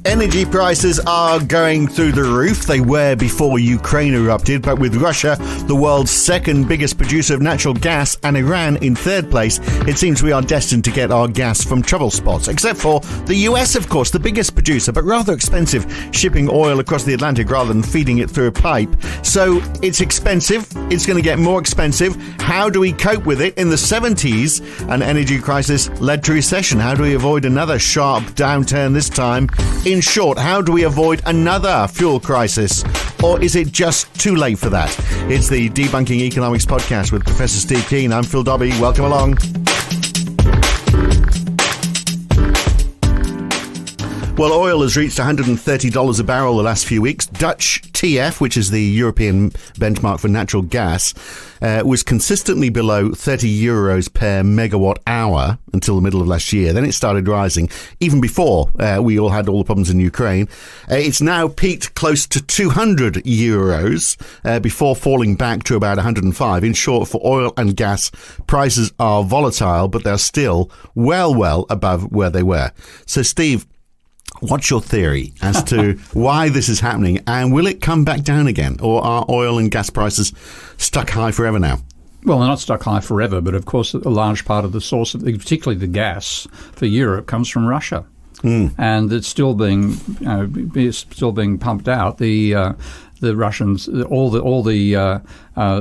Energy prices are going through the roof. They were before Ukraine erupted, but with Russia, the world's second biggest producer of natural gas, and Iran in third place, it seems we are destined to get our gas from trouble spots. Except for the US, of course, the biggest producer, but rather expensive, shipping oil across the Atlantic rather than feeding it through a pipe. So it's expensive. It's going to get more expensive. How do we cope with it? In the 70s, an energy crisis led to recession. How do we avoid another sharp downturn this time? In short, how do we avoid another fuel crisis? Or is it just too late for that? It's the Debunking Economics podcast with Professor Steve Keen. I'm Phil Dobbie. Welcome along. Well, oil has reached $130 a barrel the last few weeks. Dutch TF, which is the European benchmark for natural gas, was consistently below 30 euros per megawatt hour until the middle of last year. Then it started rising, even before we all had all the problems in Ukraine. It's now peaked close to 200 euros before falling back to about 105. In short, for oil and gas, prices are volatile, but they're still well above where they were. So, Steve, what's your theory as to why this is happening, and will it come back down again, or are oil and gas prices stuck high forever now? Well, they're not stuck high forever, but of course a large part of the source, of particularly the gas for Europe, comes from Russia. And it's still being pumped out. The Russians, all the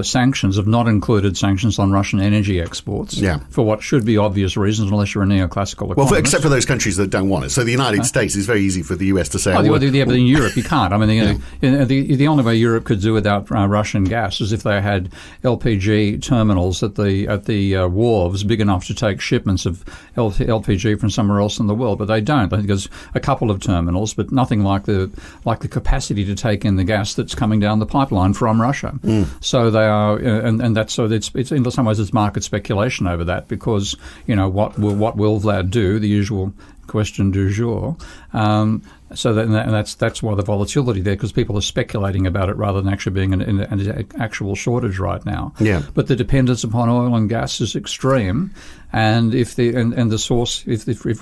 sanctions have not included sanctions on Russian energy exports for what should be obvious reasons, unless you're a neoclassical economist. Well, except for those countries that don't want it. So the United States is very easy for the US to say. But in Europe you can't. I mean, the only way Europe could do without Russian gas is if they had LPG terminals at the wharves big enough to take shipments of LPG from somewhere else in the world. But they don't. I think there's a couple of terminals, but nothing like the capacity to take in the gas that's coming down the pipeline from Russia. So they are, and that's so it's in some ways it's market speculation over that, because what will Vlad do? The usual question du jour. That's why the volatility there, because people are speculating about it rather than actually being an actual shortage right now. Yeah. But the dependence upon oil and gas is extreme, and if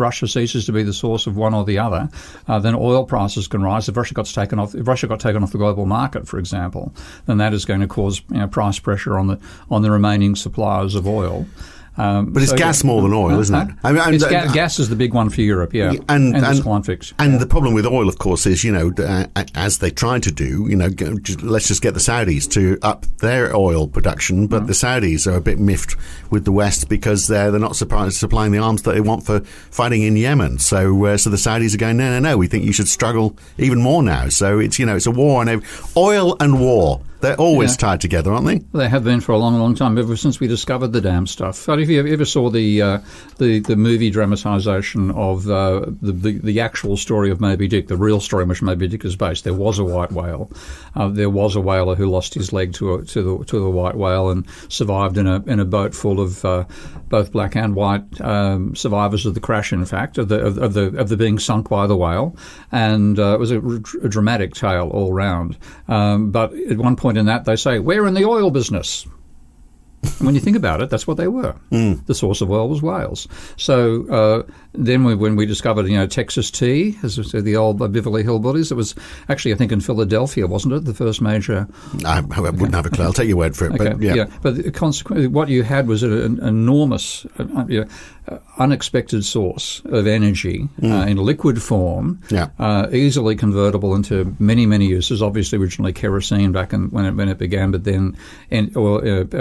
Russia ceases to be the source of one or the other, then oil prices can rise. If Russia got taken off the global market, for example, then that is going to cause price pressure on the remaining suppliers of oil. But it's gas more than oil, isn't it? Gas is the big one for Europe, and it's conflict. And the problem with oil, of course, is as they try to do, let's just get the Saudis to up their oil production, but the Saudis are a bit miffed with the West because they're not supplying the arms that they want for fighting in Yemen. So the Saudis are going, no, we think you should struggle even more now. So it's a war on oil and war. They're always tied together, aren't they? They have been for a long, long time, ever since we discovered the damn stuff. But if you ever saw the movie dramatisation of the actual story of Moby Dick, the real story on which Moby Dick is based, there was a white whale. There was a whaler who lost his leg to the white whale and survived in a boat full of both black and white survivors of the crash. In fact, of the being sunk by the whale, and it was a dramatic tale all round. But at one point in that, they say, we're in the oil business. And when you think about it, that's what they were. The source of oil was whales. So then when we discovered, Texas tea, as we said, the old Beverly Hillbillies, it was actually, I think, in Philadelphia, wasn't it? The first major... I wouldn't have a clue. I'll take your word for it. Okay, but consequently, what you had was an enormous, unexpected source of energy in liquid form, easily convertible into many, many uses. Obviously, originally kerosene back when it began, but then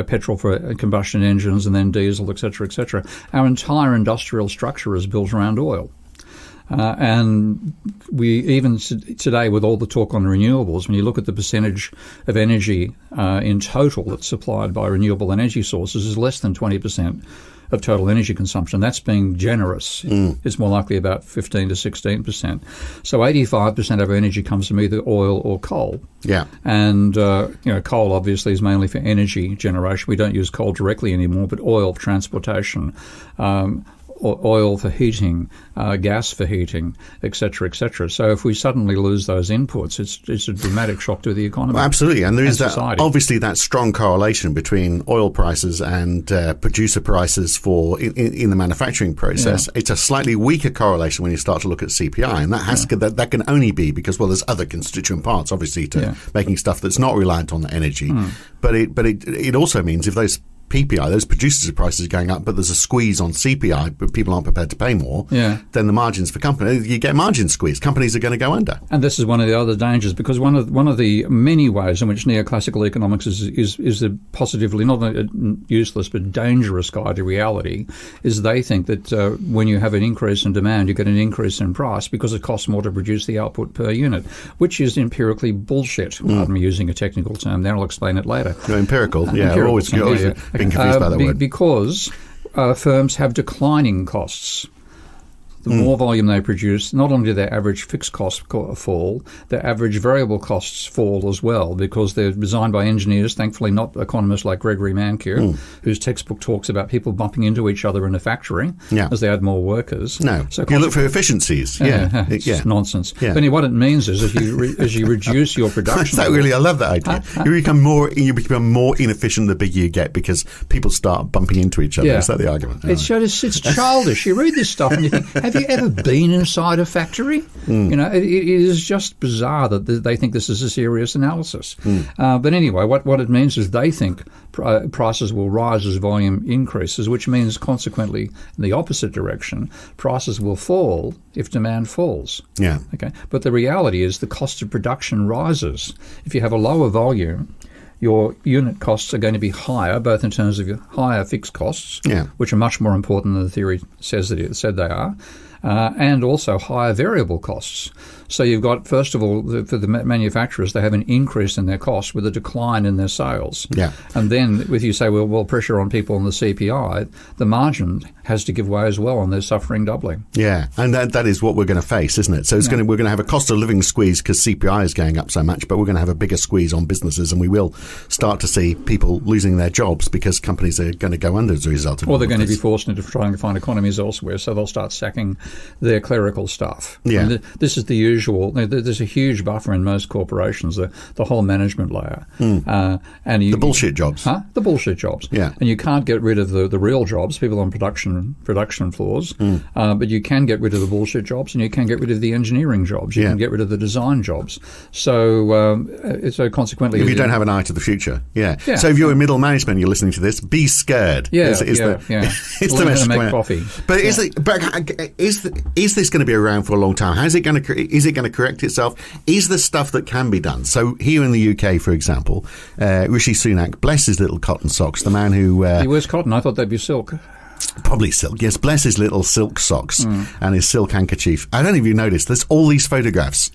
petrol for combustion engines, and then diesel, et cetera, et cetera. Our entire industrial structure is built around oil. And we even today, with all the talk on renewables, when you look at the percentage of energy in total that's supplied by renewable energy sources, is less than 20% of total energy consumption. That's being generous. It's more likely about 15 to 16%. So 85% of our energy comes from either oil or coal. Yeah. And, coal obviously is mainly for energy generation. We don't use coal directly anymore, but oil, transportation, oil for heating, gas for heating, etc., etc. So if we suddenly lose those inputs, it's a dramatic shock to the economy. Well, absolutely, and there is society. that strong correlation between oil prices and producer prices for in the manufacturing process. Yeah. It's a slightly weaker correlation when you start to look at CPI, and that can only be because there's other constituent parts, obviously, to making stuff that's not reliant on the energy. But it also means if those PPI, those producers' prices are going up, but there's a squeeze on CPI, but people aren't prepared to pay more, then the margins for companies, you get margin squeeze. Companies are going to go under. And this is one of the other dangers, because one of the many ways in which neoclassical economics is a positively not a useless but dangerous guide to reality is they think that when you have an increase in demand, you get an increase in price because it costs more to produce the output per unit, which is empirically bullshit. I'm using a technical term there. I'll explain it later. No, empirical. Always being confused by that word. Because firms have declining costs. The more volume they produce, not only do their average fixed costs fall, their average variable costs fall as well, because they're designed by engineers, thankfully not economists like Gregory Mankiw, whose textbook talks about people bumping into each other in a factory as they add more workers. No, so you look for efficiencies. It's nonsense. Yeah. But anyway, what it means is as you reduce your production... I love that idea. You become more inefficient the bigger you get because people start bumping into each other. Is that the argument? It's childish. You read this stuff and you think, have you ever been inside a factory? You know, it is just bizarre that they think this is a serious analysis. But anyway, what it means is they think prices will rise as volume increases, which means consequently in the opposite direction, prices will fall if demand falls. Yeah. Okay. But the reality is the cost of production rises. If you have a lower volume, your unit costs are going to be higher, both in terms of your higher fixed costs, which are much more important than the theory said they are, and also higher variable costs. So you've got, first of all, for the manufacturers, they have an increase in their costs with a decline in their sales. Yeah. And then if you say, well, pressure on people on the CPI, the margin has to give way as well, and they're suffering doubling. Yeah, and that is what we're going to face, isn't it? So we're going to have a cost of living squeeze because CPI is going up so much, but we're going to have a bigger squeeze on businesses, and we will start to see people losing their jobs because companies are going to go under as a result of it. Or they're going to be forced into trying to find economies elsewhere, so they'll start sacking their clerical staff. Yeah. And this is the usual. There's a huge buffer in most corporations, the whole management layer. And the bullshit jobs. The bullshit jobs. Yeah. And you can't get rid of the real jobs, people on production floors, but you can get rid of the bullshit jobs, and you can get rid of the engineering jobs. You can get rid of the design jobs. So consequently... If you don't have an eye to the future. Yeah. So if you're in middle management, you're listening to this, be scared. It's the message. Make coffee. But is this going to be around for a long time? Is it going to correct itself? Is there stuff that can be done? So here in the UK, for example, Rishi Sunak, bless his little cotton socks, the man who... he wears cotton. I thought they'd be silk. Probably silk, yes. Bless his little silk socks and his silk handkerchief. I don't know if you noticed, there's all these photographs.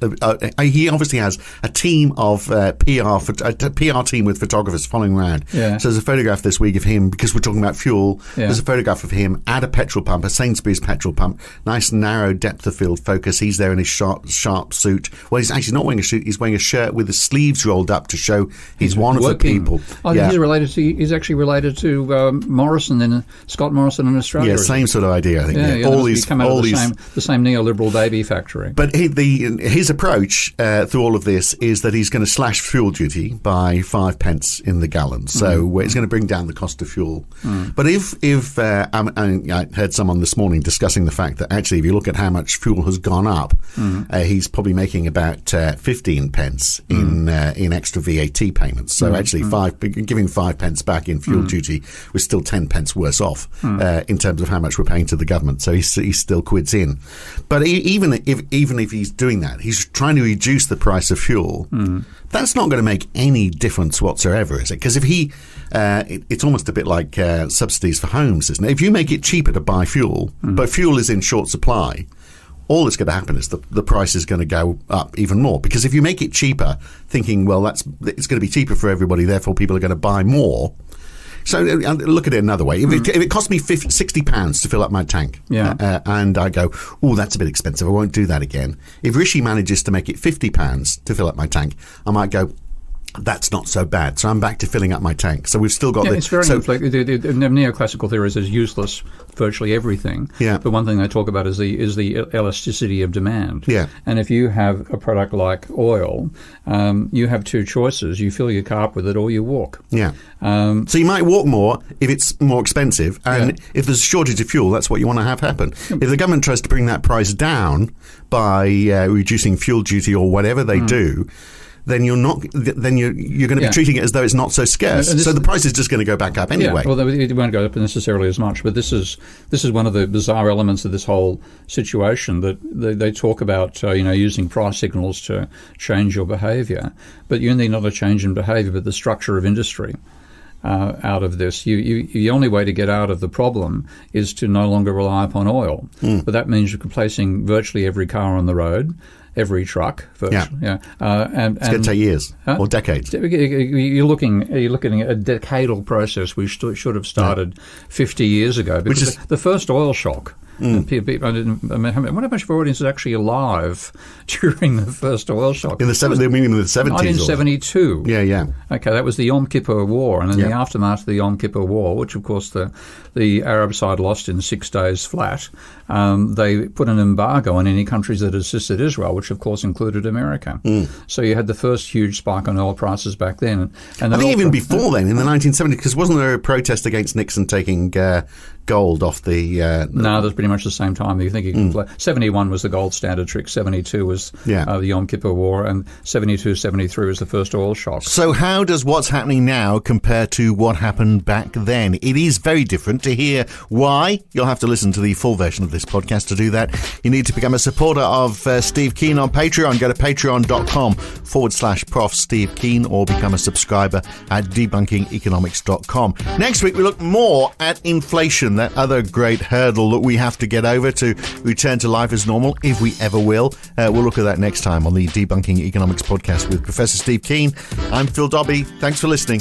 He obviously has a team of a PR team with photographers following around. Yeah. So there's a photograph this week of him, because we're talking about fuel. Yeah. There's a photograph of him at a petrol pump, a Sainsbury's petrol pump. Nice narrow depth of field focus. He's there in his sharp suit. Well, he's actually not wearing a suit. He's wearing a shirt with the sleeves rolled up to show he's one working. Of the people. Oh, yeah. He's actually related to Morrison, Scott Morrison in Australia. Yeah, same sort of idea, I think. The same neoliberal baby factory. But his approach through all of this is that he's going to slash fuel duty by 5 pence in the gallon. So it's going to bring down the cost of fuel. But if I heard someone this morning discussing the fact that actually if you look at how much fuel has gone up, he's probably making about 15 pence in extra VAT payments. So actually giving 5 pence back in fuel duty was still 10 pence worse off in terms of how much we're paying to the government. So he still quids in. But even if he's doing that, he's trying to reduce the price of fuel. That's not going to make any difference whatsoever, is it? Because if it's almost a bit like subsidies for homes, isn't it? If you make it cheaper to buy fuel, but fuel is in short supply, all that's going to happen is the price is going to go up even more. Because if you make it cheaper, thinking, well, it's going to be cheaper for everybody, therefore people are going to buy more. So look at it another way. If it cost me £60 to fill up my tank, and I go, oh, that's a bit expensive, I won't do that again. If Rishi manages to make it £50 to fill up my tank, I might go, that's not so bad. So I'm back to filling up my tank. So we've still got it's very the neoclassical theories is useless, virtually everything. Yeah. But one thing they talk about is the elasticity of demand. Yeah. And if you have a product like oil, you have two choices. You fill your car with it or you walk. Yeah. So you might walk more if it's more expensive. And if there's a shortage of fuel, that's what you want to have happen. If the government tries to bring that price down by reducing fuel duty or whatever they do, then you're going to be treating it as though it's not so scarce. So the price is just going to go back up anyway. Yeah, well, it won't go up necessarily as much, but this is one of the bizarre elements of this whole situation that they talk about, using price signals to change your behaviour. But you need not a change in behaviour, but the structure of industry. Out of this, the only way to get out of the problem is to no longer rely upon oil. But that means you're replacing virtually every car on the road, every truck. Virtually, and it's going to take years or decades. You're looking at a decadal process which should have started 50 years ago. Because which is the first oil shock. And people, I wonder how much of our audience is actually alive during the first oil shock. In the 70s? 1972. Yeah. Okay, that was the Yom Kippur War, and in the aftermath of the Yom Kippur War, which of course the Arab side lost in 6 days flat, they put an embargo on any countries that assisted Israel, which of course included America. So you had the first huge spike on oil prices back then. And I think even before then, in the 1970s, because wasn't there a protest against Nixon taking gold off the... No, that's pretty much the same time. You think you can play. 71 was the gold standard trick. 72 was the Yom Kippur War, and 72, 73 was the first oil shock. So how does what's happening now compare to what happened back then? It is very different. To hear why, you'll have to listen to the full version of this podcast. To do that, you need to become a supporter of Steve Keen on Patreon. Go to patreon.com/Prof. Steve Keen, or become a subscriber at debunkingeconomics.com. Next week, we look more at inflation, that other great hurdle that we have to get over to return to life as normal, if we ever will. We'll look at that next time on the Debunking Economics podcast with Professor Steve Keen. I'm Phil Dobbie. Thanks for listening.